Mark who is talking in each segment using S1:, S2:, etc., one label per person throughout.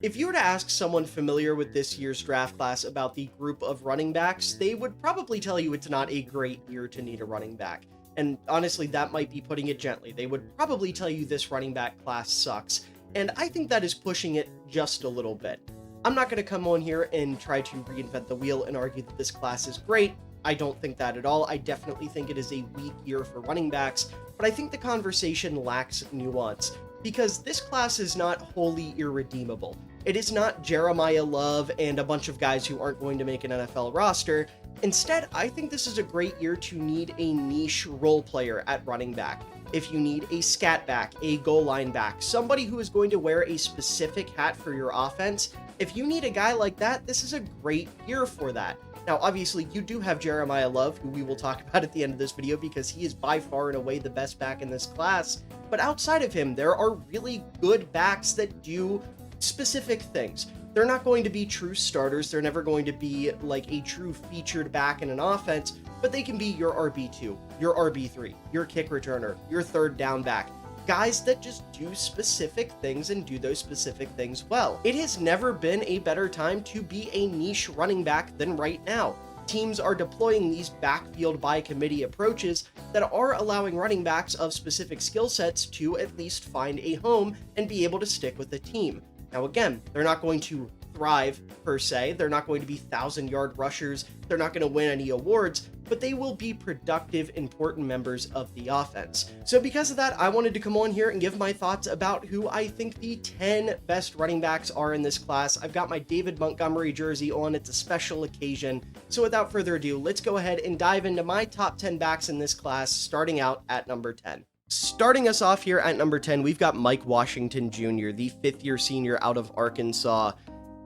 S1: If you were to ask someone familiar with this year's draft class about the group of running backs, they would probably tell you it's not a great year to need a running back. And honestly, that might be putting it gently. They would probably tell you this running back class sucks. And I think that is pushing it just a little bit. I'm not going to come on here and try to reinvent the wheel and argue that this class is great. I don't think that at all. I definitely think it is a weak year for running backs, but I think the conversation lacks nuance because this class is not wholly irredeemable. It is not Jeremiah Love and a bunch of guys who aren't going to make an NFL roster. Instead, I think this is a great year to need a niche role player at running back. If you need a scat back, a goal line back, somebody who is going to wear a specific hat for your offense, if you need a guy like that, this is a great year for that. Now, obviously, you do have Jeremiah Love, who we will talk about at the end of this video because he is by far and away the best back in this class. But outside of him, there are really good backs that do specific things. They're not going to be true starters. They're never going to be like a true featured back in an offense, but they can be your RB2, your RB3, your kick returner, your third down back. Guys that just do specific things and do those specific things well. It has never been a better time to be a niche running back than right now. Teams are deploying these backfield by committee approaches that are allowing running backs of specific skill sets to at least find a home and be able to stick with the team. Now again, they're not going to thrive per se, they're not going to be 1,000-yard rushers, they're not going to win any awards, but they will be productive, important members of the offense. So because of that, I wanted to come on here and give my thoughts about who I think the 10 best running backs are in this class. I've got my David Montgomery jersey on, it's a special occasion. So without further ado, let's go ahead and dive into my top 10 backs in this class, starting out at number 10. Starting us off here at number 10, we've got Mike Washington Jr., the fifth-year senior out of Arkansas.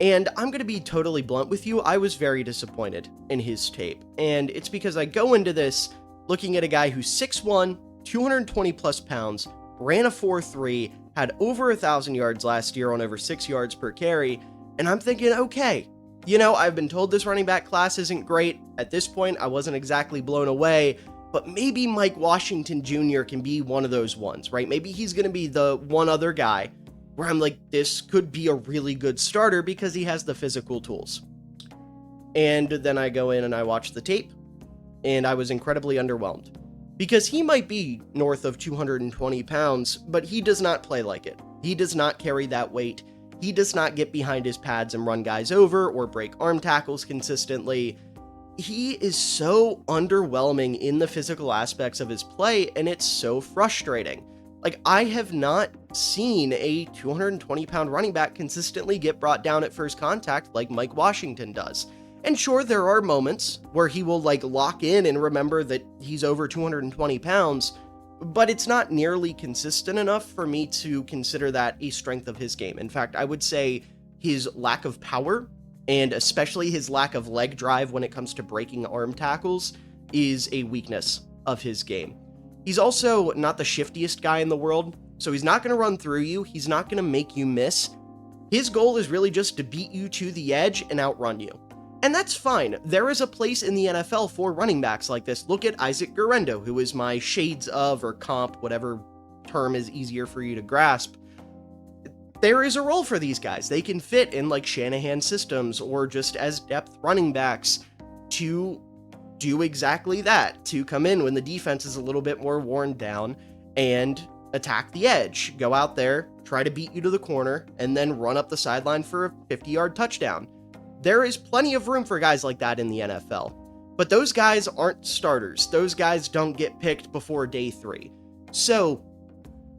S1: And I'm going to be totally blunt with you, I was very disappointed in his tape. And it's because I go into this looking at a guy who's 6'1", 220 plus pounds, ran a 4.3, had over 1,000 yards last year on over 6 yards per carry, and I'm thinking, okay, you know, I've been told this running back class isn't great. At this point, I wasn't exactly blown away, but maybe Mike Washington Jr. can be one of those ones, right? Maybe he's going to be the one other guy where I'm like, this could be a really good starter because he has the physical tools. And then I go in and I watch the tape, and I was incredibly underwhelmed. Because he might be north of 220 pounds, but he does not play like it. He does not carry that weight. He does not get behind his pads and run guys over or break arm tackles consistently. He is so underwhelming in the physical aspects of his play, and it's so frustrating. Like, I have not seen a 220-pound running back consistently get brought down at first contact like Mike Washington does. And sure, there are moments where he will, like, lock in and remember that he's over 220 pounds, but it's not nearly consistent enough for me to consider that a strength of his game. In fact, I would say his lack of power, and especially his lack of leg drive when it comes to breaking arm tackles, is a weakness of his game. He's also not the shiftiest guy in the world, so he's not going to run through you, he's not going to make you miss. His goal is really just to beat you to the edge and outrun you. And that's fine. There is a place in the NFL for running backs like this. Look at Isaac Guerendo, who is my shades of or comp, whatever term is easier for you to grasp. There is a role for these guys. They can fit in like Shanahan systems or just as depth running backs to do exactly that, to come in when the defense is a little bit more worn down and attack the edge. Go out there, try to beat you to the corner, and then run up the sideline for a 50-yard touchdown. There is plenty of room for guys like that in the NFL. But those guys aren't starters. Those guys don't get picked before day 3. So,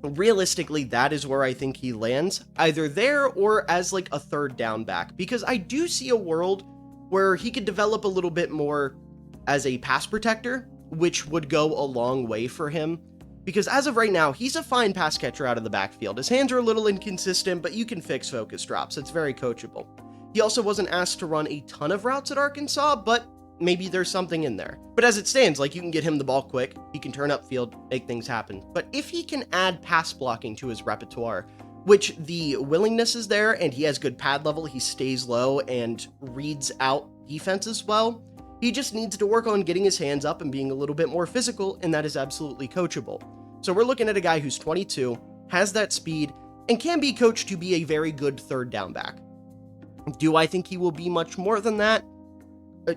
S1: realistically, that is where I think he lands, either there or as like a third down back, because I do see a world where he could develop a little bit more as a pass protector, which would go a long way for him. Because as of right now, he's a fine pass catcher out of the backfield. His hands are a little inconsistent, but you can fix focus drops. It's very coachable. He also wasn't asked to run a ton of routes at Arkansas, but maybe there's something in there. But as it stands, like, you can get him the ball quick, he can turn upfield, make things happen. But if he can add pass blocking to his repertoire, which the willingness is there, and he has good pad level, he stays low and reads out defenses well, he just needs to work on getting his hands up and being a little bit more physical, and that is absolutely coachable. So we're looking at a guy who's 22, has that speed, and can be coached to be a very good third down back. Do I think he will be much more than that?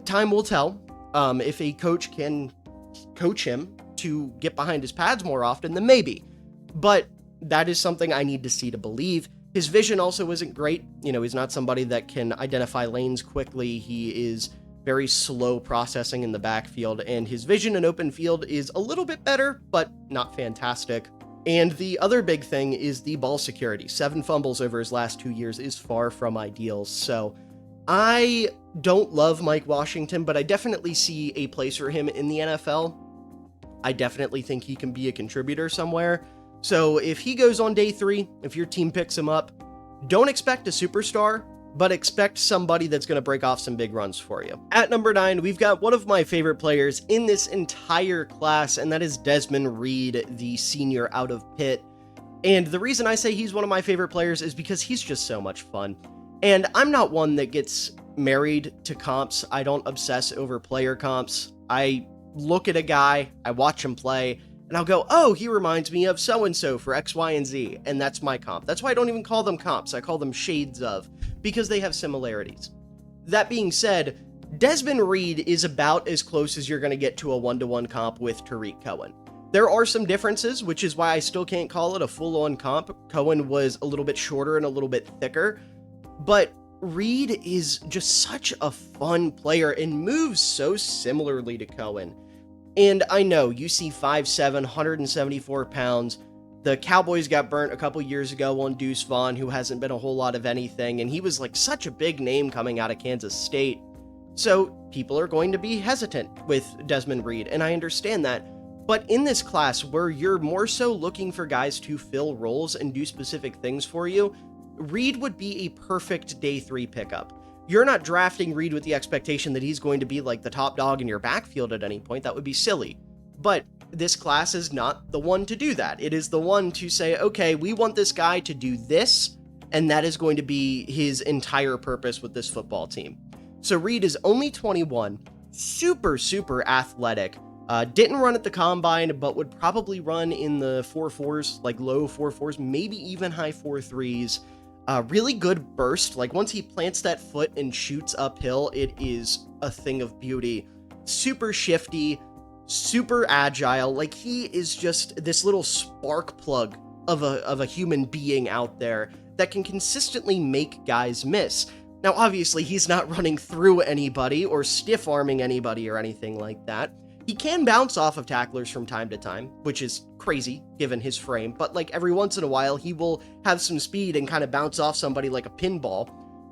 S1: Time will tell. If a coach can coach him to get behind his pads more often, then maybe. But that is something I need to see to believe. His vision also isn't great. He's not somebody that can identify lanes quickly. He is very slow processing in the backfield, and his vision in open field is a little bit better, but not fantastic. And the other big thing is the ball security. 7 fumbles over his last 2 years is far from ideal. So I don't love Mike Washington, but I definitely see a place for him in the NFL. I definitely think he can be a contributor somewhere. So if he goes on day 3, if your team picks him up, don't expect a superstar, but expect somebody that's going to break off some big runs for you. At number 9, we've got one of my favorite players in this entire class, and that is Desmond Reed, the senior out of Pitt. And the reason I say he's one of my favorite players is because he's just so much fun. And I'm not one that gets married to comps. I don't obsess over player comps. I look at a guy, I watch him play, and I'll go, oh, he reminds me of so-and-so for X, Y, and Z, and that's my comp. That's why I don't even call them comps. I call them shades of, because they have similarities. That being said, Desmond Reed is about as close as you're going to get to a one-to-one comp with Tariq Cohen. There are some differences, which is why I still can't call it a full-on comp. Cohen was a little bit shorter and a little bit thicker, but Reed is just such a fun player and moves so similarly to Cohen. And I know, you see 5'7", 174 pounds. The Cowboys got burnt a couple years ago on Deuce Vaughn, who hasn't been a whole lot of anything, and he was like such a big name coming out of Kansas State. So people are going to be hesitant with Desmond Reed, and I understand that. But in this class, where you're more so looking for guys to fill roles and do specific things for you, Reed would be a perfect day 3 pickup. You're not drafting Reed with the expectation that he's going to be like the top dog in your backfield at any point. That would be silly. But this class is not the one to do that. It is the one to say, okay, we want this guy to do this, and that is going to be his entire purpose with this football team. So Reed is only 21, super, super athletic. Didn't run at the combine, but would probably run in the 4.4s, like low 4.4s, maybe even high 4.3s. Really good burst. Like once he plants that foot and shoots uphill, it is a thing of beauty. Super shifty, super agile. Like he is just this little spark plug of a human being out there that can consistently make guys miss. Now, obviously, he's not running through anybody or stiff arming anybody or anything like that. He can bounce off of tacklers from time to time, which is crazy given his frame, but like every once in a while, he will have some speed and kind of bounce off somebody like a pinball.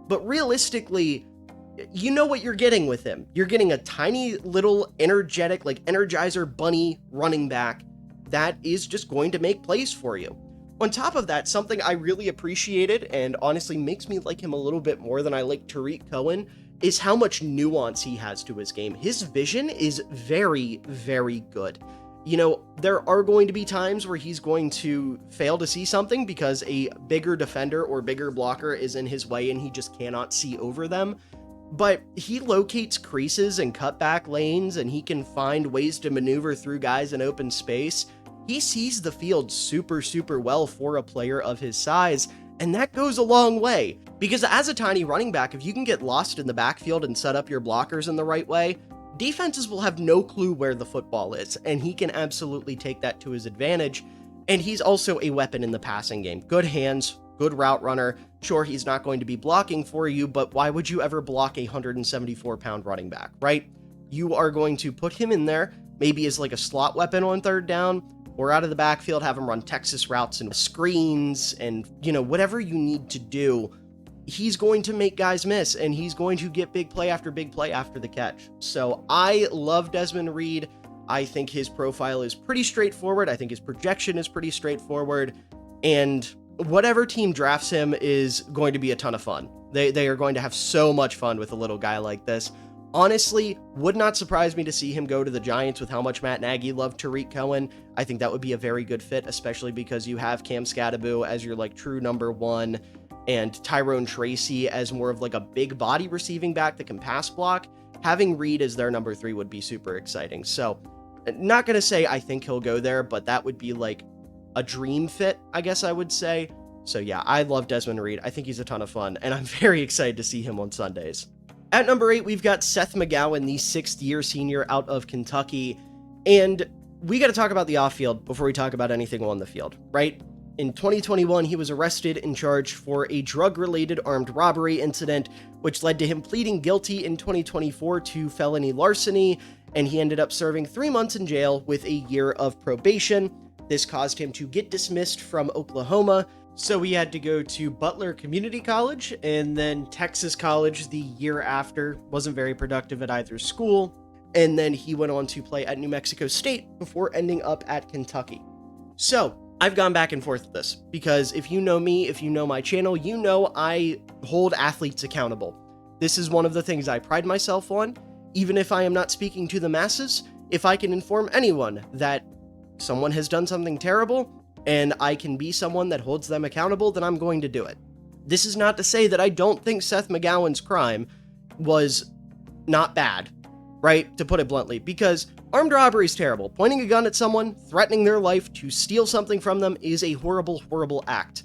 S1: But realistically, you know what you're getting with him. You're getting a tiny little energetic, like Energizer Bunny running back that is just going to make plays for you. On top of that, something I really appreciated and honestly makes me like him a little bit more than I like Tariq Cohen is how much nuance he has to his game. His vision is very, very good. You know, there are going to be times where he's going to fail to see something because a bigger defender or bigger blocker is in his way and he just cannot see over them. But he locates creases and cutback lanes, and he can find ways to maneuver through guys in open space. He sees the field super, super well for a player of his size, and that goes a long way. Because as a tiny running back, if you can get lost in the backfield and set up your blockers in the right way, defenses will have no clue where the football is, and he can absolutely take that to his advantage. And he's also a weapon in the passing game. Good hands, good route runner. Sure, he's not going to be blocking for you, but why would you ever block a 174-pound running back, right? You are going to put him in there, maybe as like a slot weapon on third down, or out of the backfield, have him run Texas routes and screens and, you know, whatever you need to do. He's going to make guys miss, and he's going to get big play after the catch. So I love Desmond Reed. I think his profile is pretty straightforward. I think his projection is pretty straightforward. And whatever team drafts him is going to be a ton of fun. They are going to have so much fun with a little guy like this. Honestly, would not surprise me to see him go to the Giants with how much Matt Nagy loved Tariq Cohen. I think that would be a very good fit, especially because you have Cam Skattebo as your like true number one, and Tyrone Tracy as more of like a big body receiving back that can pass block. Having Reed as their number 3 would be super exciting. So not going to say I think he'll go there, but that would be like a dream fit, I guess I would say. So yeah, I love Desmond Reed. I think he's a ton of fun, and I'm very excited to see him on Sundays. At number 8, we've got Seth McGowan, the 6th-year senior out of Kentucky. And we got to talk about the off-field before we talk about anything on the field, right? In 2021, he was arrested and charged for a drug-related armed robbery incident, which led to him pleading guilty in 2024 to felony larceny, and he ended up serving 3 months in jail with a year of probation. This caused him to get dismissed from Oklahoma, so he had to go to Butler Community College and then Texas College the year after. Wasn't very productive at either school. And then he went on to play at New Mexico State before ending up at Kentucky. So I've gone back and forth with this because if you know me, if you know my channel, you know I hold athletes accountable. This is one of the things I pride myself on. Even if I am not speaking to the masses, if I can inform anyone that someone has done something terrible, and I can be someone that holds them accountable, then I'm going to do it. This is not to say that I don't think Seth McGowan's crime was not bad, right? To put it bluntly, because armed robbery is terrible. Pointing a gun at someone, threatening their life to steal something from them is a horrible, horrible act.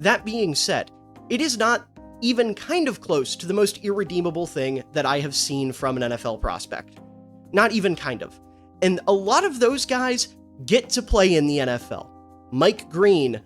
S1: That being said, it is not even kind of close to the most irredeemable thing that I have seen from an NFL prospect. Not even kind of. And a lot of those guys get to play in the NFL. Mike Green,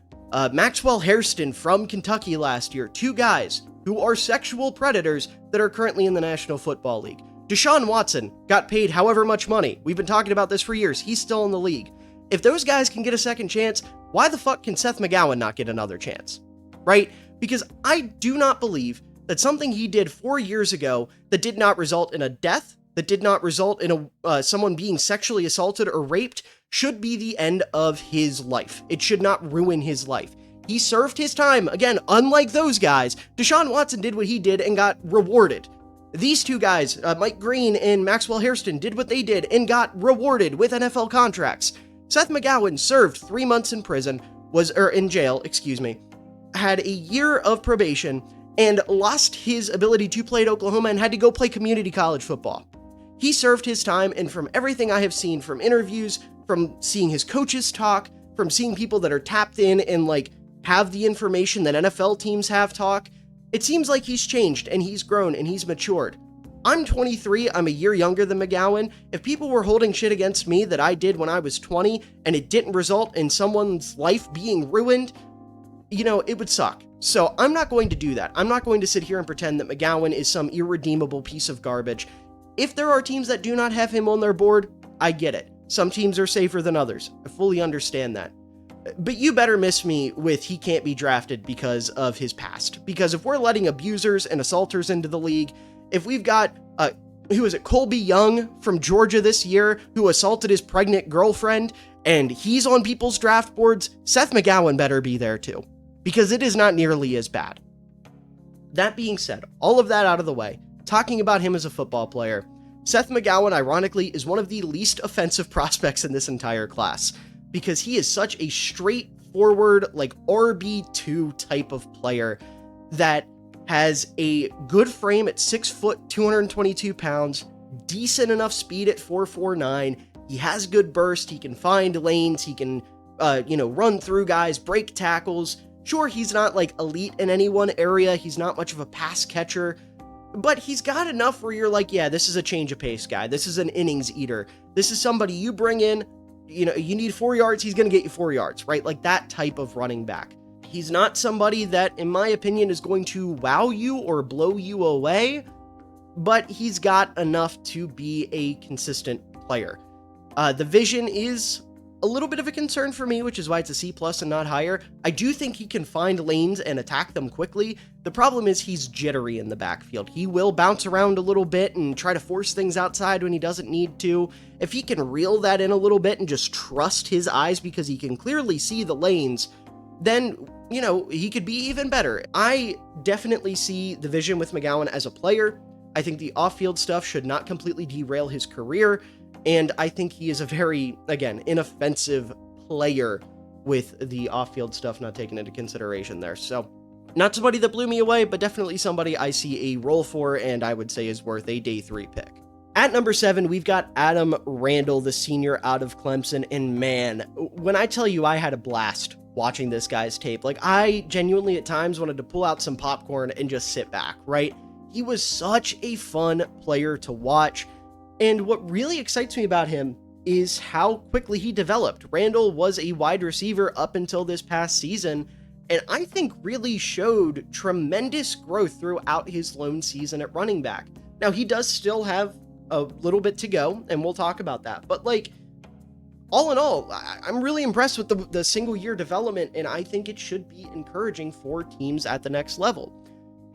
S1: Maxwell Hairston from Kentucky last year, 2 guys who are sexual predators that are currently in the National Football League. Deshaun Watson got paid however much money. We've been talking about this for years. He's still in the league. If those guys can get a second chance, why the fuck can Seth McGowan not get another chance? Right? Because I do not believe that something he did 4 years ago that did not result in a death, that did not result in someone being sexually assaulted or raped, should be the end of his life. It should not ruin his life. He served his time. Again, unlike those guys, Deshaun Watson did what he did and got rewarded. These 2 guys, Mike Green and Maxwell Hairston, did what they did and got rewarded with NFL contracts. Seth McGowan served 3 months in prison, in jail, had a year of probation, and lost his ability to play at Oklahoma and had to go play community college football. He served his time, and from everything I have seen from interviews, from seeing his coaches talk, from seeing people that are tapped in and have the information that NFL teams have talk, it seems like he's changed and he's grown and he's matured. I'm 23, I'm a year younger than McGowan. If people were holding shit against me that I did when I was 20 and it didn't result in someone's life being ruined, it would suck. So I'm not going to do that. I'm not going to sit here and pretend that McGowan is some irredeemable piece of garbage. If there are teams that do not have him on their board, I get it. Some teams are safer than others. I fully understand that. But you better miss me with he can't be drafted because of his past. Because if we're letting abusers and assaulters into the league, if we've got, Colby Young from Georgia this year who assaulted his pregnant girlfriend, and he's on people's draft boards, Seth McGowan better be there too. Because it is not nearly as bad. That being said, all of that out of the way, talking about him as a football player, Seth McGowan, ironically, is one of the least offensive prospects in this entire class because he is such a straightforward, RB2 type of player that has a good frame at 6 foot, 222 pounds, decent enough speed at 4.49. He has good burst. He can find lanes. He can, run through guys, break tackles. Sure, he's not elite in any one area. He's not much of a pass catcher. But he's got enough where you're yeah, this is a change of pace guy. This is an innings eater. This is somebody you bring in, you need 4 yards, he's going to get you 4 yards, right? That type of running back. He's not somebody that, in my opinion, is going to wow you or blow you away, but he's got enough to be a consistent player. The vision is a little bit of a concern for me, which is why it's a C+ and not higher. I do think he can find lanes and attack them quickly. The problem is he's jittery in the backfield. He will bounce around a little bit and try to force things outside when he doesn't need to. If he can reel that in a little bit and just trust his eyes because he can clearly see the lanes, then, he could be even better. I definitely see the vision with McGowan as a player. I think the off-field stuff should not completely derail his career. And I think he is a very, again, inoffensive player with the off-field stuff not taken into consideration there. So, not somebody that blew me away, but definitely somebody I see a role for and I would say is worth a day 3 pick. At number 7, we've got Adam Randall, the senior out of Clemson. And man, when I tell you I had a blast watching this guy's tape. Like, I genuinely at times wanted to pull out some popcorn and just sit back, right? He was such a fun player to watch. And what really excites me about him is how quickly he developed. Randall was a wide receiver up until this past season, and I think really showed tremendous growth throughout his lone season at running back. Now, he does still have a little bit to go, and we'll talk about that. But, like, all in all, I'm really impressed with the single-year development, and I think it should be encouraging for teams at the next level.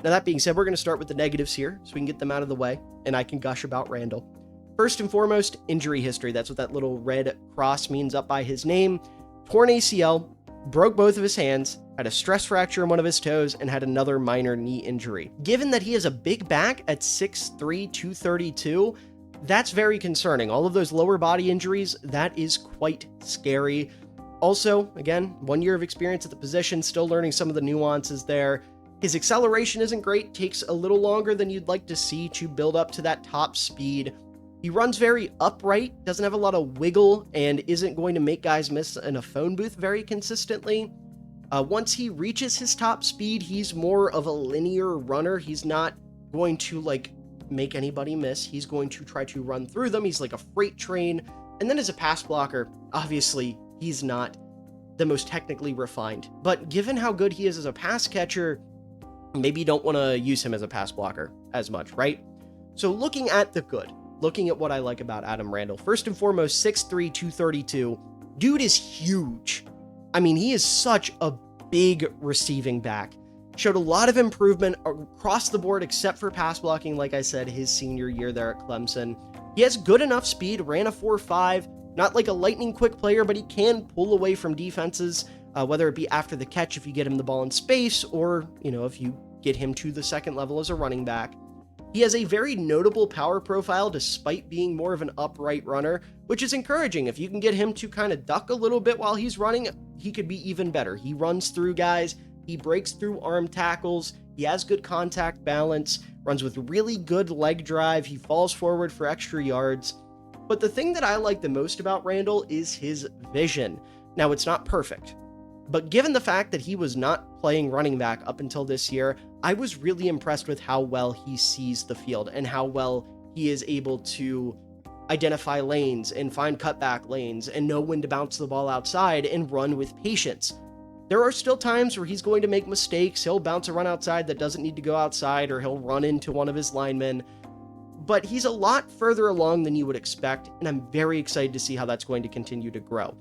S1: Now, that being said, we're going to start with the negatives here, so we can get them out of the way, and I can gush about Randall. First and foremost, injury history. That's what that little red cross means up by his name. Torn ACL, broke both of his hands, had a stress fracture in one of his toes, and had another minor knee injury. Given that he has a big back at 6'3", 232, that's very concerning. All of those lower body injuries, that is quite scary. Also, again, 1 year of experience at the position, still learning some of the nuances there. His acceleration isn't great, takes a little longer than you'd like to see to build up to that top speed. He runs very upright, doesn't have a lot of wiggle, and isn't going to make guys miss in a phone booth very consistently. Once he reaches his top speed, he's more of a linear runner. He's not going to, like, make anybody miss. He's going to try to run through them. He's like a freight train. And then as a pass blocker, obviously, he's not the most technically refined. But given how good he is as a pass catcher, maybe you don't want to use him as a pass blocker as much, right? So looking at the good, looking at what I like about Adam Randall, first and foremost, 6'3", 232. Dude is huge. I mean, he is such a big receiving back. Showed a lot of improvement across the board, except for pass blocking, like I said, his senior year there at Clemson. He has good enough speed, ran a 4.5, not like a lightning quick player, but he can pull away from defenses, whether it be after the catch if you get him the ball in space, or, you know, if you get him to the second level as a running back. He has a very notable power profile despite being more of an upright runner, which is encouraging. If you can get him to kind of duck a little bit while he's running, he could be even better. He runs through guys, he breaks through arm tackles, he has good contact balance, runs with really good leg drive, he falls forward for extra yards. But the thing that I like the most about Randall is his vision. Now, it's not perfect, but given the fact that he was not playing running back up until this year, I was really impressed with how well he sees the field and how well he is able to identify lanes and find cutback lanes and know when to bounce the ball outside and run with patience. There are still times where he's going to make mistakes. He'll bounce a run outside that doesn't need to go outside, or he'll run into one of his linemen. But he's a lot further along than you would expect, and I'm very excited to see how that's going to continue to grow.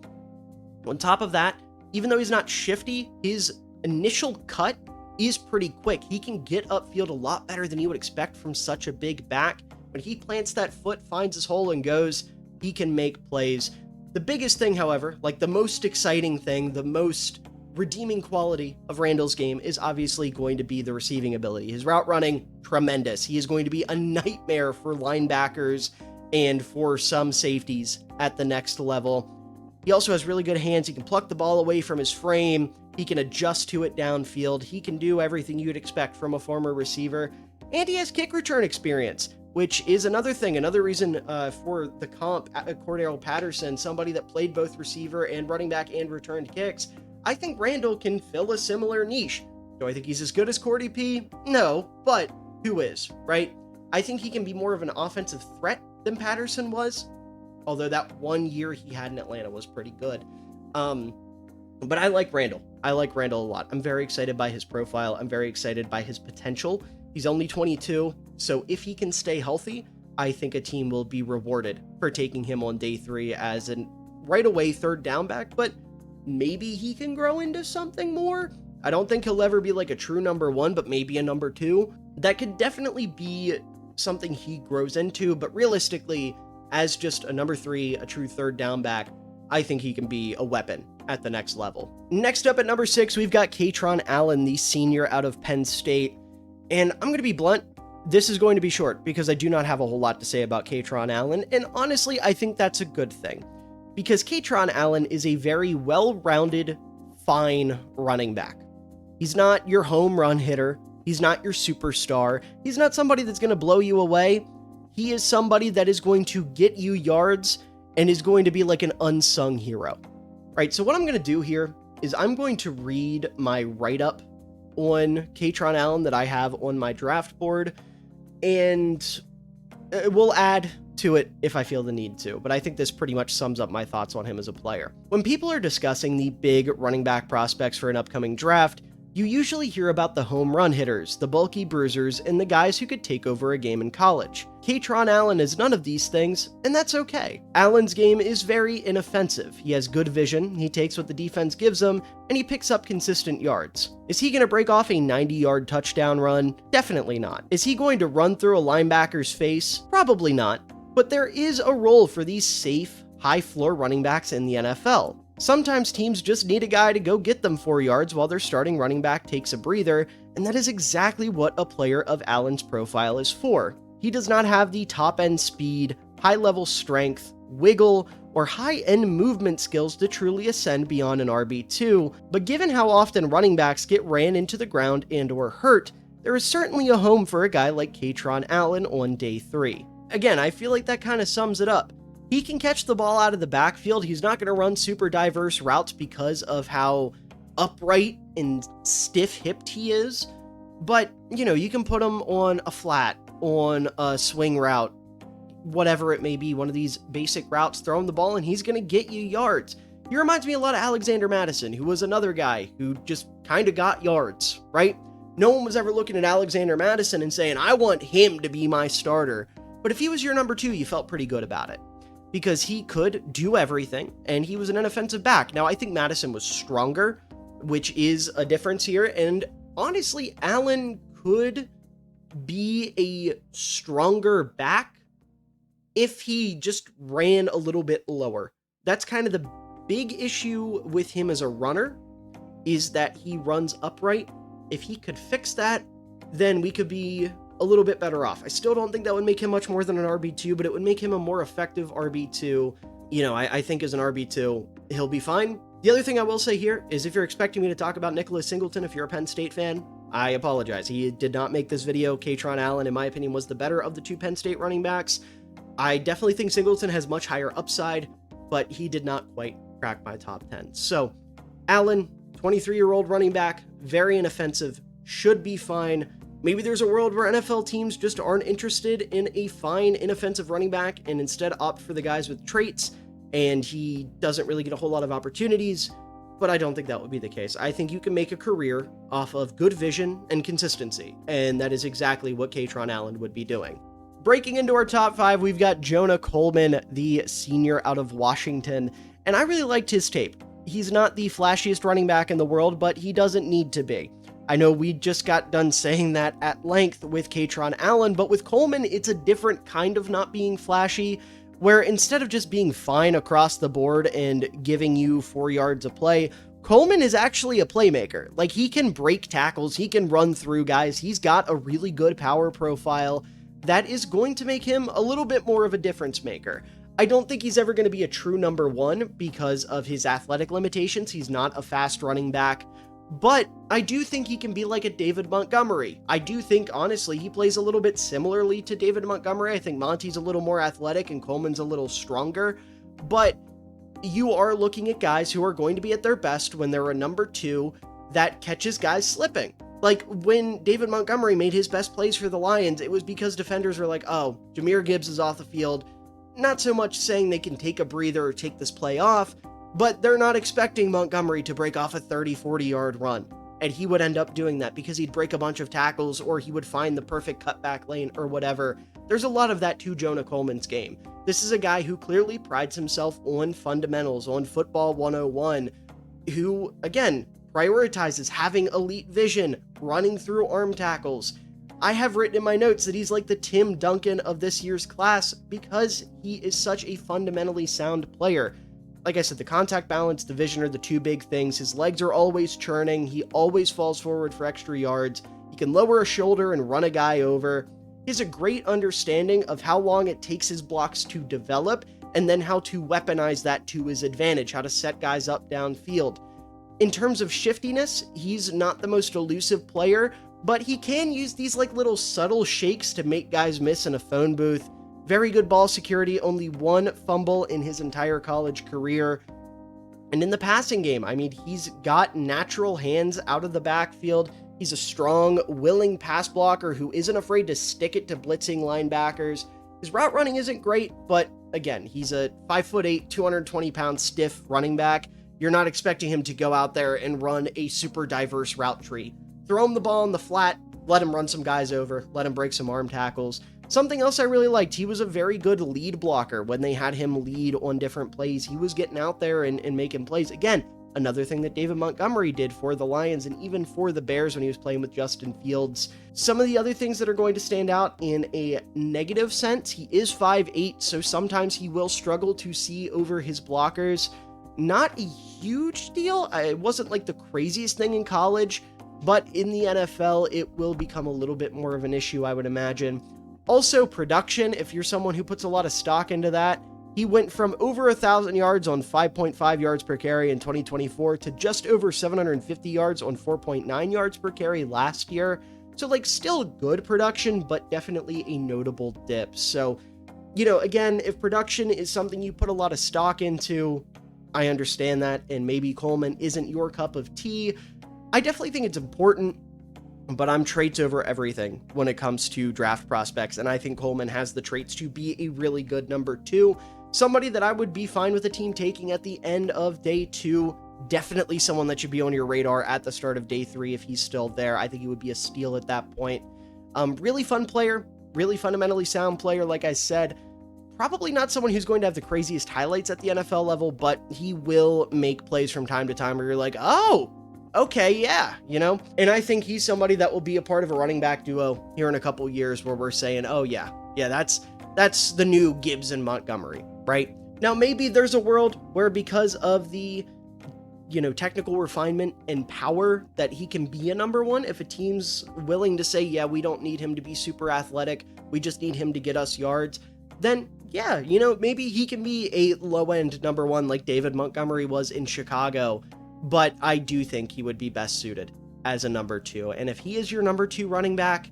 S1: On top of that, even though he's not shifty, his initial cut is pretty quick. He can get upfield a lot better than you would expect from such a big back. When he plants that foot, finds his hole, and goes, he can make plays. The biggest thing, however, like the most exciting thing, the most redeeming quality of Randall's game is obviously going to be the receiving ability. His route running, tremendous. He is going to be a nightmare for linebackers and for some safeties at the next level. He also has really good hands. He can pluck the ball away from his frame. He can adjust to it downfield. He can do everything you'd expect from a former receiver. And he has kick return experience, which is another thing, another reason for the comp at Cordero Patterson, somebody that played both receiver and running back and returned kicks. I think Randall can fill a similar niche. Do I think he's as good as Cordy P? No, but who is, right? I think he can be more of an offensive threat than Patterson was, although that 1 year he had in Atlanta was pretty good. But I like Randall. I like Randall a lot. I'm very excited by his profile. I'm very excited by his potential. He's only 22, so if he can stay healthy, I think a team will be rewarded for taking him on day 3 as an right away third down back, but maybe he can grow into something more. I don't think he'll ever be like a true number 1, but maybe a number 2. That could definitely be something he grows into, but realistically, as just a number 3, a true third down back, I think he can be a weapon at the next level. Next up at number 6, we've got Kaytron Allen, the senior out of Penn State. And I'm going to be blunt, this is going to be short because I do not have a whole lot to say about Kaytron Allen, and honestly, I think that's a good thing. Because Kaytron Allen is a very well-rounded, fine running back. He's not your home run hitter. He's not your superstar. He's not somebody that's going to blow you away. He is somebody that is going to get you yards and is going to be like an unsung hero. Right, so what I'm going to do here is I'm going to read my write-up on Kaytron Allen that I have on my draft board, and we'll add to it if I feel the need to, but I think this pretty much sums up my thoughts on him as a player. When people are discussing the big running back prospects for an upcoming draft, you usually hear about the home run hitters, the bulky bruisers, and the guys who could take over a game in college. Kaytron Allen is none of these things, and that's okay. Allen's game is very inoffensive. He has good vision, he takes what the defense gives him, and he picks up consistent yards. Is he going to break off a 90-yard touchdown run? Definitely not. Is he going to run through a linebacker's face? Probably not. But there is a role for these safe, high-floor running backs in the NFL. Sometimes teams just need a guy to go get them 4 yards while their starting running back takes a breather, and that is exactly what a player of Allen's profile is for. He does not have the top-end speed, high-level strength, wiggle, or high-end movement skills to truly ascend beyond an RB2, but given how often running backs get ran into the ground and/or hurt, there is certainly a home for a guy like Kaytron Allen on day 3. Again, I feel like that kind of sums it up. He can catch the ball out of the backfield. He's not going to run super diverse routes because of how upright and stiff-hipped he is. But, you can put him on a flat, on a swing route, whatever it may be, one of these basic routes, throw him the ball, and he's going to get you yards. He reminds me a lot of Alexander Madison, who was another guy who just kind of got yards, right? No one was ever looking at Alexander Madison and saying, I want him to be my starter. But if he was your number 2, you felt pretty good about it, because he could do everything, and he was an inoffensive back. Now, I think Madison was stronger, which is a difference here, and honestly, Allen could be a stronger back if he just ran a little bit lower. That's kind of the big issue with him as a runner, is that he runs upright. If he could fix that, then we could be a little bit better off. I still don't think that would make him much more than an RB2, but it would make him a more effective RB2. I think as an RB2, he'll be fine. The other thing I will say here is if you're expecting me to talk about Nicholas Singleton, if you're a Penn State fan, I apologize. He did not make this video. Kaytron Allen, in my opinion, was the better of the 2 Penn State running backs. I definitely think Singleton has much higher upside, but he did not quite crack my top 10. So, Allen, 23-year-old running back, very inoffensive, should be fine. Maybe there's a world where NFL teams just aren't interested in a fine, inoffensive running back and instead opt for the guys with traits, and he doesn't really get a whole lot of opportunities, but I don't think that would be the case. I think you can make a career off of good vision and consistency, and that is exactly what Kaytron Allen would be doing. Breaking into our top 5, we've got Jonah Coleman, the senior out of Washington, and I really liked his tape. He's not the flashiest running back in the world, but he doesn't need to be. I know we just got done saying that at length with Kaytron Allen, but with Coleman, it's a different kind of not being flashy, where instead of just being fine across the board and giving you 4 yards of play, Coleman is actually a playmaker. Like, he can break tackles, he can run through guys, he's got a really good power profile that is going to make him a little bit more of a difference maker. I don't think he's ever going to be a true number 1 because of his athletic limitations. He's not a fast running back. But I do think he can be like a David Montgomery. I do think, honestly, he plays a little bit similarly to David Montgomery. I think Monty's a little more athletic and Coleman's a little stronger. But you are looking at guys who are going to be at their best when they're a number 2 that catches guys slipping. Like, when David Montgomery made his best plays for the Lions, it was because defenders were like, oh, Jahmyr Gibbs is off the field. Not so much saying they can take a breather or take this play off, but they're not expecting Montgomery to break off a 30, 40-yard run. And he would end up doing that because he'd break a bunch of tackles or he would find the perfect cutback lane or whatever. There's a lot of that to Jonah Coleman's game. This is a guy who clearly prides himself on fundamentals, on football 101, who, again, prioritizes having elite vision, running through arm tackles. I have written in my notes that he's like the Tim Duncan of this year's class because he is such a fundamentally sound player. Like I said, the contact balance, the vision are the 2 big things. His legs are always churning. He always falls forward for extra yards. He can lower a shoulder and run a guy over. He has a great understanding of how long it takes his blocks to develop and then how to weaponize that to his advantage, how to set guys up downfield. In terms of shiftiness, he's not the most elusive player, but he can use these like little subtle shakes to make guys miss in a phone booth. Very good ball security, only 1 fumble in his entire college career. And in the passing game, I mean, he's got natural hands out of the backfield. He's a strong, willing pass blocker who isn't afraid to stick it to blitzing linebackers. His route running isn't great, but again, he's a 5'8", 220-pound stiff running back. You're not expecting him to go out there and run a super diverse route tree. Throw him the ball in the flat, let him run some guys over, let him break some arm tackles. Something else I really liked, he was a very good lead blocker when they had him lead on different plays. He was getting out there and making plays. Again, another thing that David Montgomery did for the Lions and even for the Bears when he was playing with Justin Fields. Some of the other things that are going to stand out in a negative sense, he is 5'8", so sometimes he will struggle to see over his blockers. Not a huge deal. It wasn't like the craziest thing in college, but in the NFL, it will become a little bit more of an issue, I would imagine. Also, production, if you're someone who puts a lot of stock into that, he went from over 1,000 yards on 5.5 yards per carry in 2024 to just over 750 yards on 4.9 yards per carry last year. So, like, still good production, but definitely a notable dip. So, you know, again, if production is something you put a lot of stock into, I understand that, and maybe Coleman isn't your cup of tea. I definitely think it's important, but I'm traits over everything when it comes to draft prospects, and I think Coleman has the traits to be a really good number 2. Somebody that I would be fine with a team taking at the end of day 2. Definitely someone that should be on your radar at the start of day 3 if he's still there. I think he would be a steal at that point. Really fun player, really fundamentally sound player, like I said. Probably not someone who's going to have the craziest highlights at the NFL level, but he will make plays from time to time where you're like, oh, okay, yeah, you know? And I think he's somebody that will be a part of a running back duo here in a couple years where we're saying, oh yeah, that's the new Gibbs and Montgomery, right? Now, maybe there's a world where because of the, you know, technical refinement and power that he can be a number 1, if a team's willing to say, yeah, we don't need him to be super athletic, we just need him to get us yards, then yeah, you know, maybe he can be a low-end number 1 like David Montgomery was in Chicago, but I do think he would be best suited as a number 2. And if he is your number 2 running back,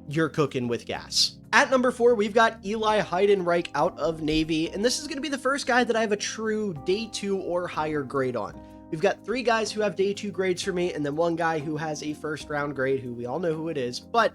S1: you're cooking with gas. At number 4, we've got Eli Heidenreich out of Navy, and this is going to be the first guy that I have a true day 2 or higher grade on. We've got 3 guys who have day 2 grades for me, and then 1 guy who has a first round grade, who we all know who it is, but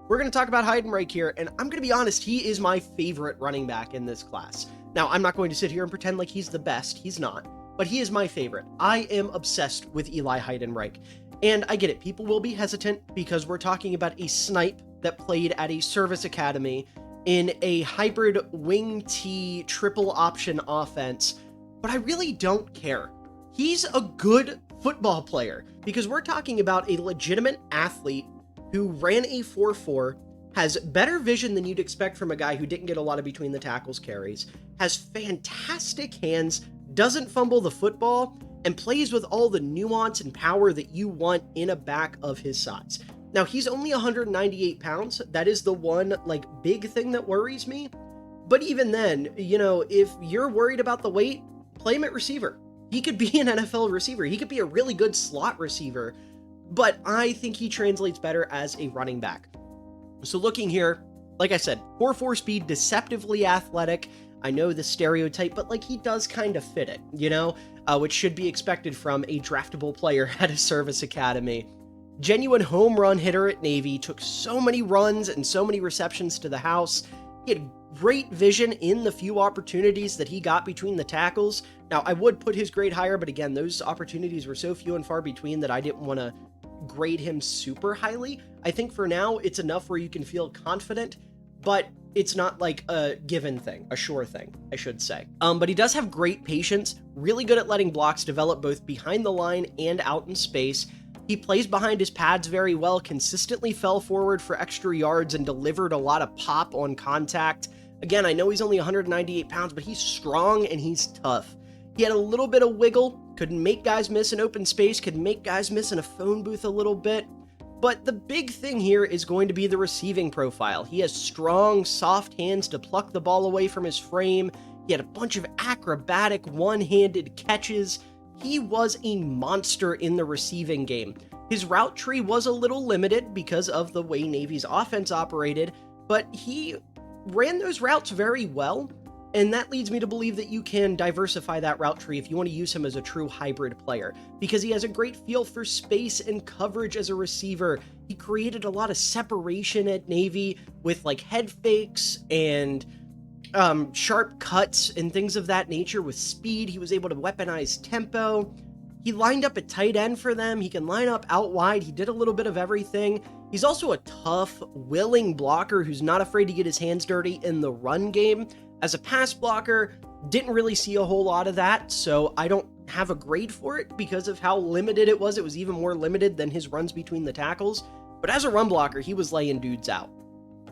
S1: we're going to talk about Heidenreich here, and I'm going to be honest, he is my favorite running back in this class. Now, I'm not going to sit here and pretend like he's the best. He's not. But he is my favorite. I am obsessed with Eli Heidenreich. And I get it. People will be hesitant because we're talking about a snipe that played at a service academy in a hybrid wing T triple option offense. But I really don't care. He's a good football player because we're talking about a legitimate athlete who ran a 4.4, has better vision than you'd expect from a guy who didn't get a lot of between the tackles carries, has fantastic hands, doesn't fumble the football, and plays with all the nuance and power that you want in a back of his size. Now, he's only 198 pounds. That is the one, like, big thing that worries me. But even then, you know, if you're worried about the weight, play him at receiver. He could be an NFL receiver. He could be a really good slot receiver. But I think he translates better as a running back. So looking here, like I said, 4.4 speed, deceptively athletic. I know the stereotype, but like he does kind of fit it, you know, which should be expected from a draftable player at a service academy. Genuine home run hitter at Navy, took so many runs and so many receptions to the house. He had great vision in the few opportunities that he got between the tackles. Now, I would put his grade higher, but again, those opportunities were so few and far between that I didn't want to grade him super highly. I think for now, it's enough where you can feel confident, but it's not like a given thing, a sure thing, I should say. But he does have great patience, really good at letting blocks develop both behind the line and out in space. He plays behind his pads very well, consistently fell forward for extra yards and delivered a lot of pop on contact. Again, I know he's only 198 pounds, but he's strong and he's tough. He had a little bit of wiggle, could make guys miss in open space, could make guys miss in a phone booth a little bit. But the big thing here is going to be the receiving profile. He has strong, soft hands to pluck the ball away from his frame. He had a bunch of acrobatic one-handed catches. He was a monster in the receiving game. His route tree was a little limited because of the way Navy's offense operated, but he ran those routes very well. And that leads me to believe that you can diversify that route tree if you want to use him as a true hybrid player, because he has a great feel for space and coverage as a receiver. He created a lot of separation at Navy with like head fakes and sharp cuts and things of that nature with speed. He was able to weaponize tempo. He lined up at tight end for them. He can line up out wide. He did a little bit of everything. He's also a tough, willing blocker who's not afraid to get his hands dirty in the run game. As a pass blocker, didn't really see a whole lot of that, so I don't have a grade for it because of how limited it was. It was even more limited than his runs between the tackles. But as a run blocker, he was laying dudes out.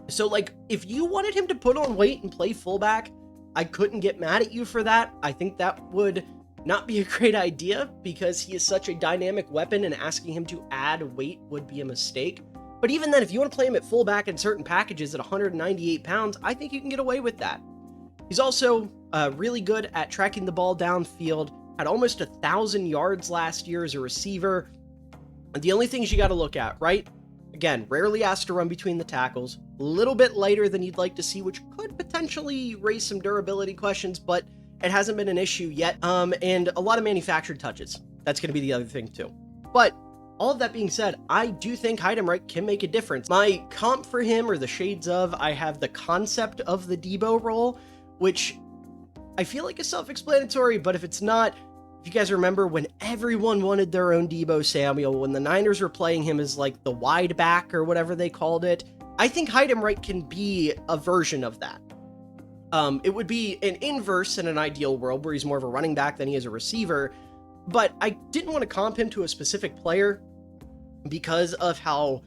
S1: So, like, if you wanted him to put on weight and play fullback, I couldn't get mad at you for that. I think that would not be a great idea because he is such a dynamic weapon, and asking him to add weight would be a mistake. But even then, if you want to play him at fullback in certain packages at 198 pounds, I think you can get away with that. He's also really good at tracking the ball downfield, had almost 1,000 yards last year as a receiver. And the only things you got to look at, right? Again, rarely asked to run between the tackles, a little bit lighter than you'd like to see, which could potentially raise some durability questions, but it hasn't been an issue yet. And a lot of manufactured touches. That's going to be the other thing too. But all of that being said, I do think Heidenreich can make a difference. My comp for him, or the shades of, I have the concept of the Debo role, which I feel like is self-explanatory, but if it's not, if you guys remember when everyone wanted their own Debo Samuel, when the Niners were playing him as like the wide back or whatever they called it, I think Heidenreich can be a version of that. It would be an inverse in an ideal world where he's more of a running back than he is a receiver, but I didn't want to comp him to a specific player because of how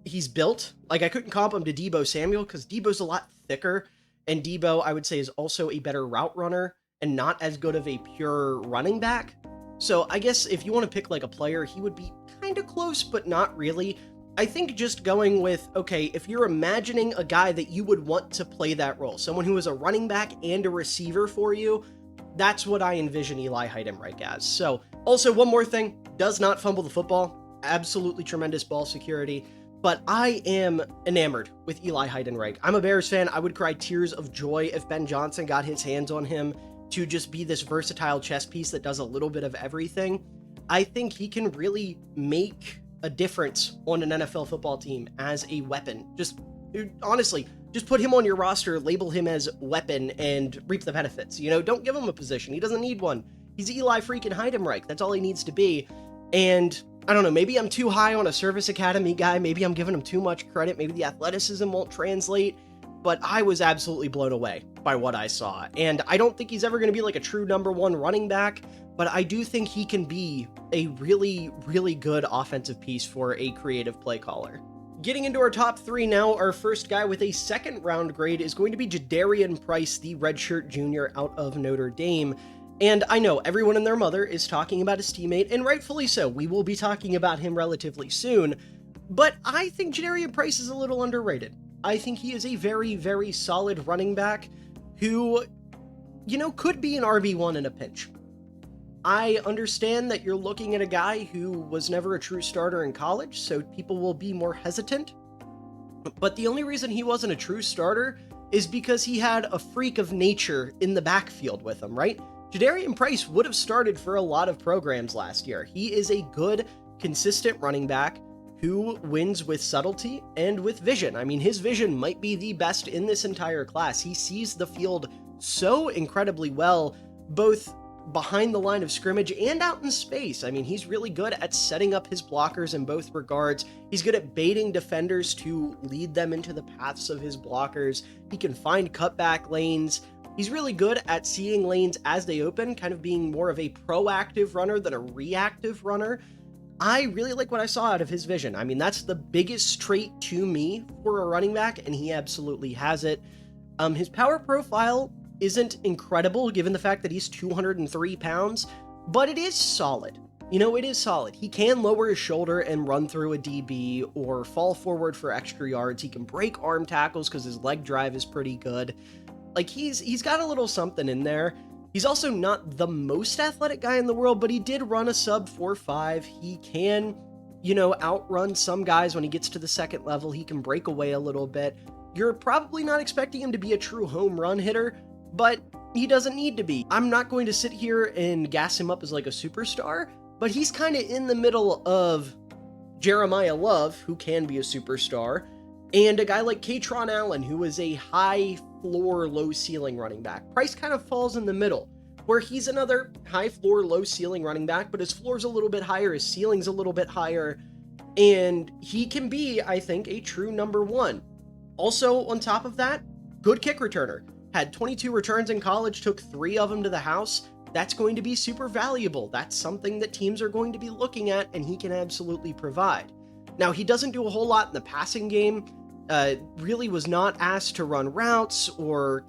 S1: he's built. Like, I couldn't comp him to Debo Samuel because Debo's a lot thicker. And Debo, I would say, is also a better route runner and not as good of a pure running back. So I guess if you want to pick like a player, he would be kind of close, but not really. I think just going with, okay, if you're imagining a guy that you would want to play that role, someone who is a running back and a receiver for you, that's what I envision Eli Heidenreich as. So also one more thing, does not fumble the football. Absolutely tremendous ball security. But I am enamored with Eli Heidenreich. I'm a Bears fan. I would cry tears of joy if Ben Johnson got his hands on him to just be this versatile chess piece that does a little bit of everything. I think he can really make a difference on an NFL football team as a weapon. Just honestly, just put him on your roster, label him as weapon, and reap the benefits. You know, don't give him a position. He doesn't need one. He's Eli freaking Heidenreich. That's all he needs to be. And I don't know, maybe I'm too high on a service academy guy. Maybe I'm giving him too much credit. Maybe the athleticism won't translate. But I was absolutely blown away by what I saw. And I don't think he's ever going to be like a true number one running back, but I do think he can be a really, really good offensive piece for a creative play caller. Getting into our top three now, our first guy with a second round grade is going to be Jadarian Price, the redshirt junior out of Notre Dame. And I know everyone and their mother is talking about his teammate, and rightfully so. We will be talking about him relatively soon. But I think Jadarian Price is a little underrated. I think he is a very, very solid running back who, you know, could be an RB1 in a pinch. I understand that you're looking at a guy who was never a true starter in college, so people will be more hesitant. But the only reason he wasn't a true starter is because he had a freak of nature in the backfield with him, right? Jadarian Price would have started for a lot of programs last year. He is a good, consistent running back who wins with subtlety and with vision. I mean, his vision might be the best in this entire class. He sees the field so incredibly well, both behind the line of scrimmage and out in space. I mean, he's really good at setting up his blockers in both regards. He's good at baiting defenders to lead them into the paths of his blockers. He can find cutback lanes. He's really good at seeing lanes as they open, kind of being more of a proactive runner than a reactive runner. I really like what I saw out of his vision. I mean, that's the biggest trait to me for a running back, and he absolutely has it. His power profile isn't incredible given the fact that he's 203 pounds, but it is solid. You know, it is solid. He can lower his shoulder and run through a DB or fall forward for extra yards. He can break arm tackles because his leg drive is pretty good. Like, he's got a little something in there. He's also not the most athletic guy in the world, but he did run a sub 4.5. He can, you know, outrun some guys when he gets to the second level. He can break away a little bit. You're probably not expecting him to be a true home run hitter, but he doesn't need to be. I'm not going to sit here and gas him up as like a superstar, but he's kind of in the middle of Jeremiah Love, who can be a superstar, and a guy like Katron Allen, who is a high floor, low ceiling running back. Price kind of falls in the middle, where he's another high floor, low ceiling running back, but his floor's a little bit higher, his ceiling's a little bit higher, and he can be, I think, a true number one. Also, on top of that, good kick returner. Had 22 returns in college, took 3 of them to the house. That's going to be super valuable. That's something that teams are going to be looking at, and he can absolutely provide. Now, he doesn't do a whole lot in the passing game. Really was not asked to run routes or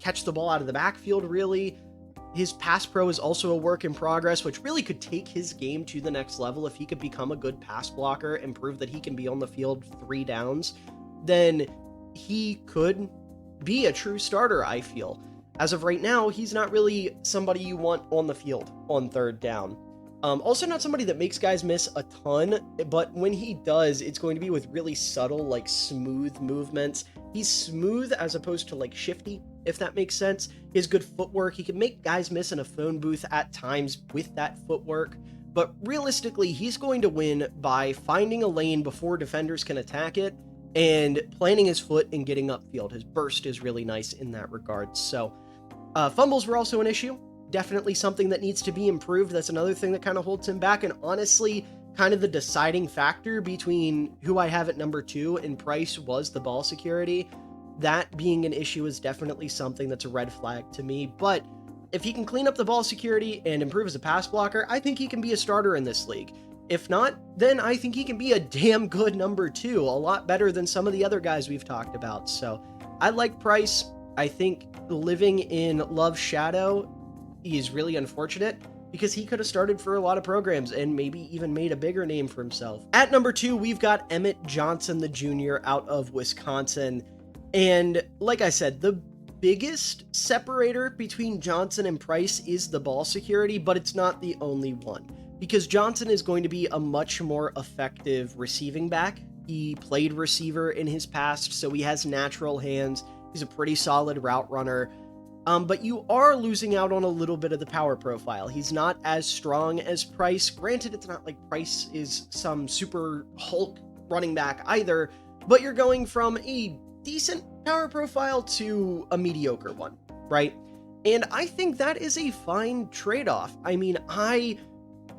S1: catch the ball out of the backfield, really. His pass pro is also a work in progress, which really could take his game to the next level. If he could become a good pass blocker and prove that he can be on the field 3 downs, then he could be a true starter, I feel. As of right now, he's not really somebody you want on the field on 3rd down. Also not somebody that makes guys miss a ton, but when he does, it's going to be with really subtle, like smooth movements. He's smooth as opposed to like shifty, if that makes sense. His good footwork, he can make guys miss in a phone booth at times with that footwork, but realistically, he's going to win by finding a lane before defenders can attack it and planting his foot and getting upfield. His burst is really nice in that regard. So fumbles were also an issue. Definitely something that needs to be improved. That's another thing that kind of holds him back, and honestly, kind of the deciding factor between who I have at number 2 and Price was the ball security. That being an issue is definitely something that's a red flag to me, but if he can clean up the ball security and improve as a pass blocker, I think he can be a starter in this league. If not, then I think he can be a damn good number 2, a lot better than some of the other guys we've talked about. So I like Price. I think living in Love's shadow is really unfortunate because he could have started for a lot of programs and maybe even made a bigger name for himself. At number 2, we've got Emmett Johnson, the junior out of Wisconsin. And like I said, the biggest separator between Johnson and Price is the ball security, but it's not the only one, because Johnson is going to be a much more effective receiving back. He played receiver in his past, so he has natural hands. He's a pretty solid route runner. But you are losing out on a little bit of the power profile. He's not as strong as Price. Granted, it's not like Price is some super Hulk running back either, but you're going from a decent power profile to a mediocre one, right? And I think that is a fine trade-off. I mean, I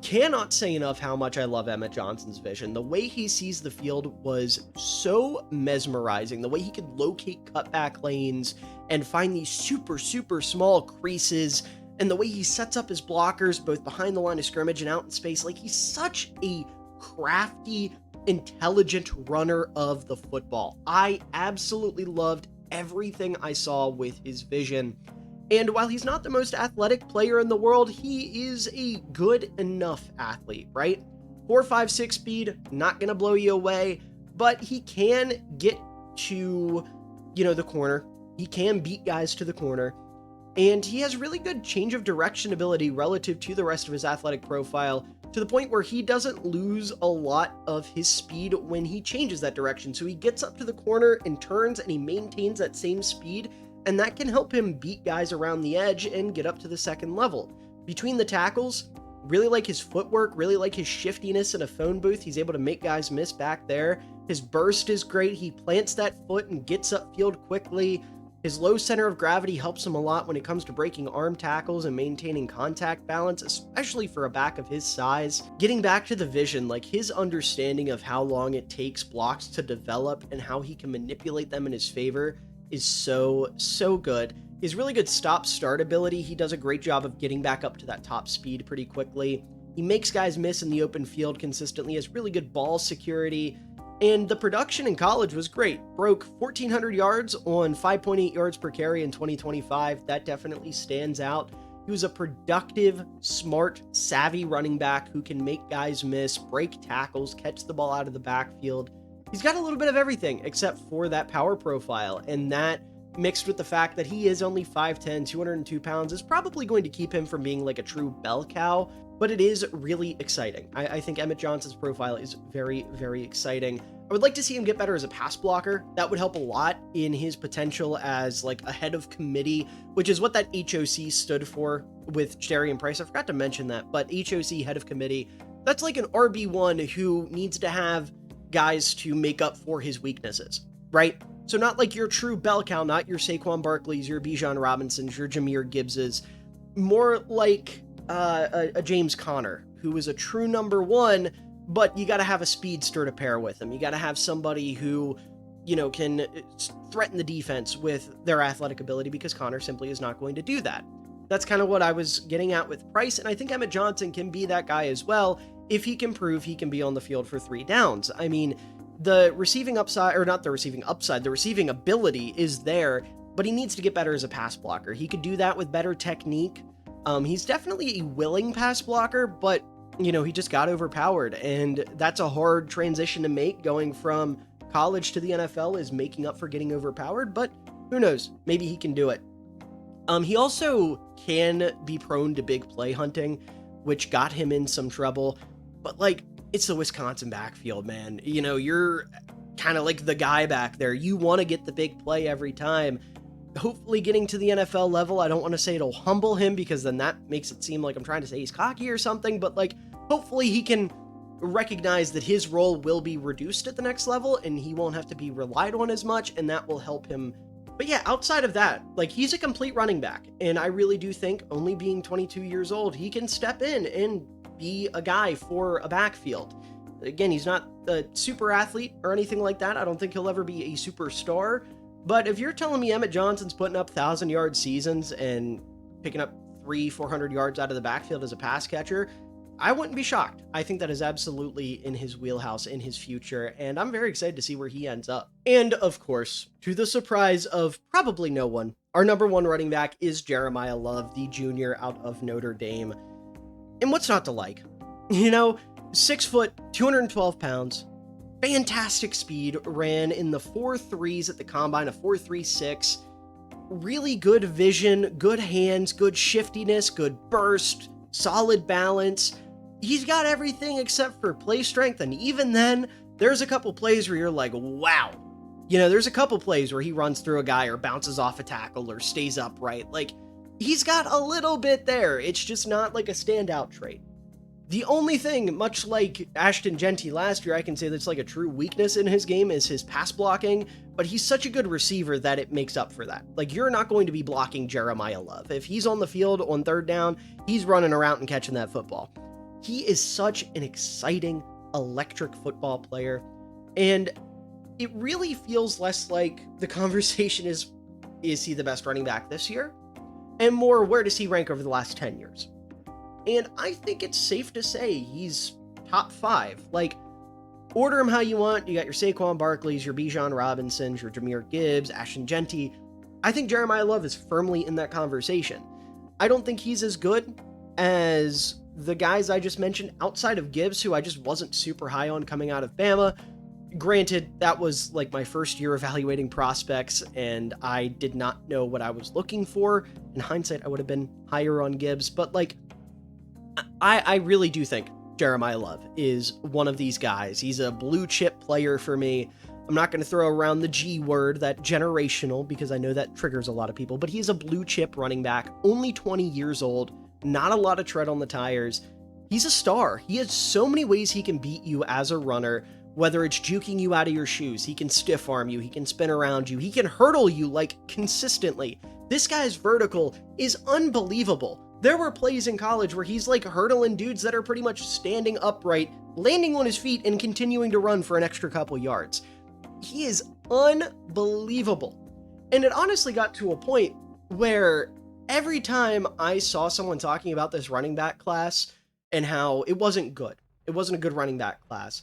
S1: cannot say enough how much I love Emmett Johnson's vision. The way he sees the field was so mesmerizing. The way he could locate cutback lanes and find these super, super small creases, and the way he sets up his blockers both behind the line of scrimmage and out in space. Like, he's such a crafty, intelligent runner of the football. I absolutely loved everything I saw with his vision. And while he's not the most athletic player in the world, he is a good enough athlete, right? 4.56 speed, not going to blow you away, but he can get to, the corner. He can beat guys to the corner. And he has really good change of direction ability relative to the rest of his athletic profile, to the point where he doesn't lose a lot of his speed when he changes that direction. So he gets up to the corner and turns, and he maintains that same speed, and that can help him beat guys around the edge and get up to the second level. Between the tackles, really like his footwork, really like his shiftiness in a phone booth. He's able to make guys miss back there. His burst is great. He plants that foot and gets upfield quickly. His low center of gravity helps him a lot when it comes to breaking arm tackles and maintaining contact balance, especially for a back of his size. Getting back to the vision, like his understanding of how long it takes blocks to develop and how he can manipulate them in his favor is so good. He has really good stop-start ability. He does a great job of getting back up to that top speed pretty quickly. He makes guys miss in the open field consistently, has really good ball security, and the production in college was great. Broke 1,400 yards on 5.8 yards per carry in 2025. That definitely stands out. He was a productive, smart, savvy running back who can make guys miss, break tackles, catch the ball out of the backfield. He's got a little bit of everything except for that power profile, and that mixed with the fact that he is only 5'10", 202 pounds is probably going to keep him from being like a true bell cow, but it is really exciting. I think Emmett Johnson's profile is very, very exciting. I would like to see him get better as a pass blocker. That would help a lot in his potential as like a head of committee, which is what that HOC stood for with Jerian Price. I forgot to mention that, but HOC, head of committee, that's like an RB1 who needs to have guys to make up for his weaknesses, right? So not like your true bell cow, not your Saquon Barkley's, your Bijan Robinson's, your Jahmyr Gibbs's, more like a James Conner, who is a true number one, but you got to have a speedster to pair with him. You got to have somebody who, you know, can threaten the defense with their athletic ability, because Conner simply is not going to do that. That's kind of what I was getting at with Price, and I think Emmett Johnson can be that guy as well if he can prove he can be on the field for 3 downs. I mean, the receiving upside, or not the receiving upside, the receiving ability is there, but he needs to get better as a pass blocker. He could do that with better technique. He's definitely a willing pass blocker, but, you know, he just got overpowered, and that's a hard transition to make. Going from college to the NFL is making up for getting overpowered, but who knows? Maybe he can do it. He also can be prone to big play hunting, which got him in some trouble, but like, it's the Wisconsin backfield, man. You know, you're kind of like the guy back there. You want to get the big play every time. Hopefully getting to the NFL level, I don't want to say it'll humble him, because then that makes it seem like I'm trying to say he's cocky or something, but like, hopefully he can recognize that his role will be reduced at the next level and he won't have to be relied on as much, and that will help him. But yeah, outside of that, like, he's a complete running back, and I really do think, only being 22 years old, he can step in and be a guy for a backfield. Again, he's not a super athlete or anything like that. I don't think he'll ever be a superstar, but if you're telling me Emmett Johnson's putting up 1,000-yard seasons and picking up 300-400 yards out of the backfield as a pass catcher, I wouldn't be shocked. I think that is absolutely in his wheelhouse, in his future, and I'm very excited to see where he ends up. And of course, to the surprise of probably no one, our number 1 running back is Jeremiah Love, the junior out of Notre Dame. And what's not to like? You know, 6 foot, 212 pounds, fantastic speed, ran in the 4.3s at the combine, a 4.36, really good vision, good hands, good shiftiness, good burst, solid balance. He's got everything except for play strength, and even then, there's a couple plays where you're like, wow. You know, there's a couple plays where he runs through a guy or bounces off a tackle or stays upright. Like, he's got a little bit there. It's just not like a standout trait. The only thing, much like Ashton Jeanty last year, I can say that's like a true weakness in his game is his pass blocking, but he's such a good receiver that it makes up for that. Like, you're not going to be blocking Jeremiah Love. If he's on the field on 3rd down, he's running around and catching that football. He is such an exciting, electric football player, and it really feels less like the conversation is he the best running back this year? And more, where does he rank over the last 10 years? And I think it's safe to say he's top 5. Like, order him how you want. You got your Saquon Barkley's, your Bijan Robinson's, your Jahmyr Gibbs, Ashton Jeanty. I think Jeremiah Love is firmly in that conversation. I don't think he's as good as the guys I just mentioned outside of Gibbs, who I just wasn't super high on coming out of Bama. Granted, that was like my first year evaluating prospects, and I did not know what I was looking for. In hindsight, I would have been higher on Gibbs, but like, I really do think Jeremiah Love is one of these guys. He's a blue chip player for me. I'm not going to throw around the G word, that generational, because I know that triggers a lot of people, but he's a blue chip running back, only 20 years old, not a lot of tread on the tires. He's a star. He has so many ways he can beat you as a runner, whether it's juking you out of your shoes, he can stiff arm you, he can spin around you, he can hurdle you like consistently. This guy's vertical is unbelievable. There were plays in college where he's like hurdling dudes that are pretty much standing upright, landing on his feet, and continuing to run for an extra couple yards. He is unbelievable. And it honestly got to a point where every time I saw someone talking about this running back class and how it wasn't good, it wasn't a good running back class,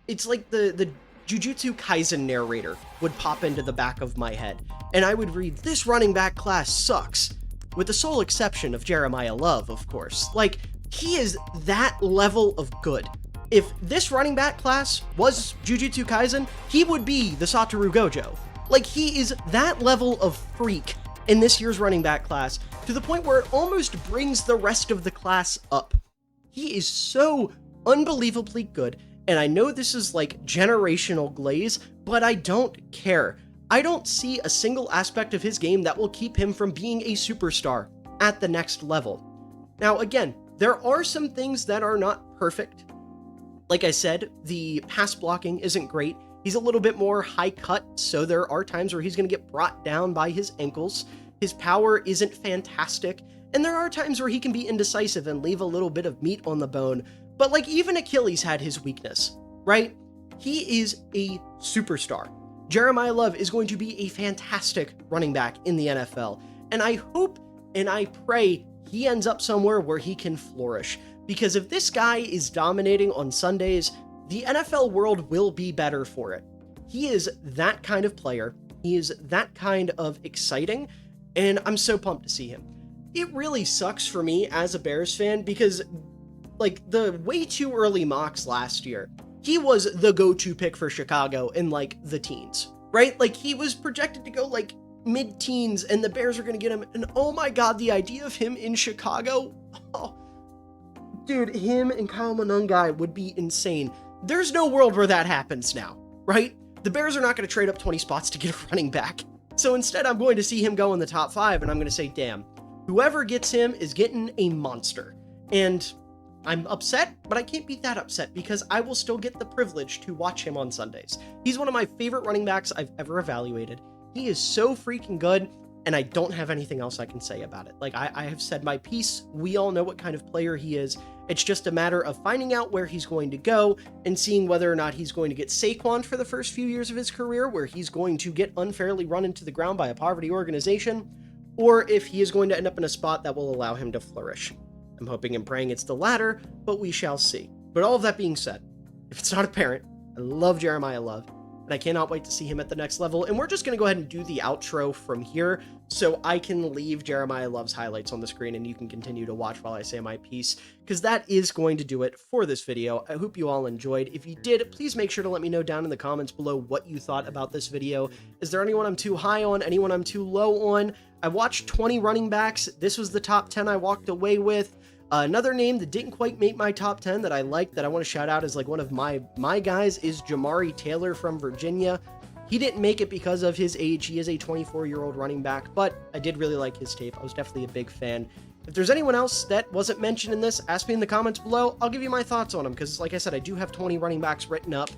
S1: it's like the Jujutsu Kaisen narrator would pop into the back of my head, and I would read, "This running back class sucks," with the sole exception of Jeremiah Love, of course. Like, he is that level of good. If this running back class was Jujutsu Kaisen, he would be the Satoru Gojo. Like, he is that level of freak in this year's running back class, to the point where it almost brings the rest of the class up. He is so unbelievably good, And I know this is like generational glaze, but I don't care. I don't see a single aspect of his game that will keep him from being a superstar at the next level. Now, again, there are some things that are not perfect. Like I said, the pass blocking isn't great. He's a little bit more high cut, so there are times where he's going to get brought down by his ankles. His power isn't fantastic, and there are times where he can be indecisive and leave a little bit of meat on the bone. But like even Achilles had his weakness, right? He is a superstar. Jeremiah Love is going to be a fantastic running back in the NFL, and I hope and I pray he ends up somewhere where he can flourish. Because if this guy is dominating on Sundays, the NFL world will be better for it. He is that kind of player. He is that kind of exciting, and I'm so pumped to see him. It really sucks for me as a Bears fan because, like, the way too early mocks last year, he was the go-to pick for Chicago in, like, the teens, right? Like, he was projected to go, like, mid-teens, and the Bears are going to get him, and oh my god, the idea of him in Chicago, oh, dude, him and Kyle Monangai would be insane. There's no world where that happens now, right? The Bears are not going to trade up 20 spots to get a running back. So instead, I'm going to see him go in the top 5, and I'm going to say, damn, whoever gets him is getting a monster. And I'm upset, but I can't be that upset because I will still get the privilege to watch him on Sundays. He's one of my favorite running backs I've ever evaluated. He is so freaking good, and I don't have anything else I can say about it. Like, I have said my piece. We all know what kind of player he is. It's just a matter of finding out where he's going to go and seeing whether or not he's going to get Saquon for the first few years of his career, where he's going to get unfairly run into the ground by a poverty organization, or if he is going to end up in a spot that will allow him to flourish. I'm hoping and praying it's the latter, but we shall see. But all of that being said, if it's not apparent, I love Jeremiah Love, and I cannot wait to see him at the next level. And we're just going to go ahead and do the outro from here so I can leave Jeremiah Love's highlights on the screen and you can continue to watch while I say my piece, because that is going to do it for this video. I hope you all enjoyed. If you did, please make sure to let me know down in the comments below what you thought about this video. Is there anyone I'm too high on? Anyone I'm too low on? I watched 20 running backs. This was the top 10 I walked away with. Another name that didn't quite make my top 10 that I liked that I want to shout out as like one of my guys is Jamari Taylor from Virginia. He didn't make it because of his age. He is a 24-year-old running back, but I did really like his tape. I was definitely a big fan. If there's anyone else that wasn't mentioned in this, ask me in the comments below. I'll give you my thoughts on them because, like I said, I do have 20 running backs written up.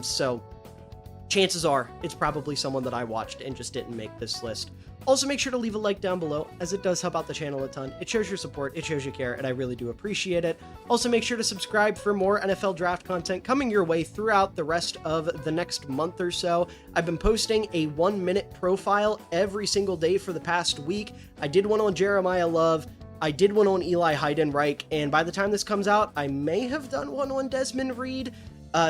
S1: So chances are it's probably someone that I watched and just didn't make this list. Also, make sure to leave a like down below, as it does help out the channel a ton. It shows your support, it shows you care, and I really do appreciate it. Also, make sure to subscribe for more NFL draft content coming your way throughout the rest of the next month or so. I've been posting a 1-minute profile every single day for the past week. I did one on Jeremiah Love. I did one on Eli Heidenreich, and by the time this comes out, I may have done one on Desmond Reed.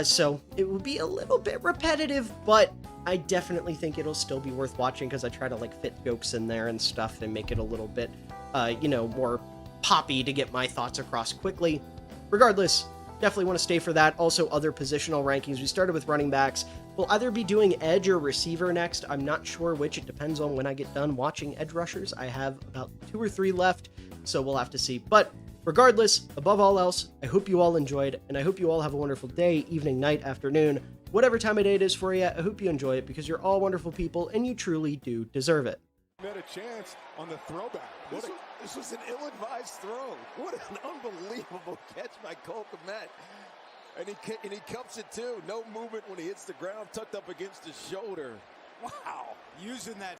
S1: So it will be a little bit repetitive, but I definitely think it'll still be worth watching because I try to like fit jokes in there and stuff and make it a little bit, more poppy to get my thoughts across quickly. Regardless, definitely want to stay for that. Also, other positional rankings. We started with running backs. We'll either be doing edge or receiver next. I'm not sure which. It depends on when I get done watching edge rushers. I have about 2 or 3 left, so we'll have to see. But regardless, above all else, I hope you all enjoyed, and I hope you all have a wonderful day, evening, night, afternoon, whatever time of day it is for you. I hope you enjoy it because you're all wonderful people and you truly do deserve it.
S2: Had a chance on the throwback. This was an ill-advised throw. What an unbelievable catch by Cole Kmet. And he cups it too. No movement when he hits the ground, tucked up against his shoulder. Wow. Using that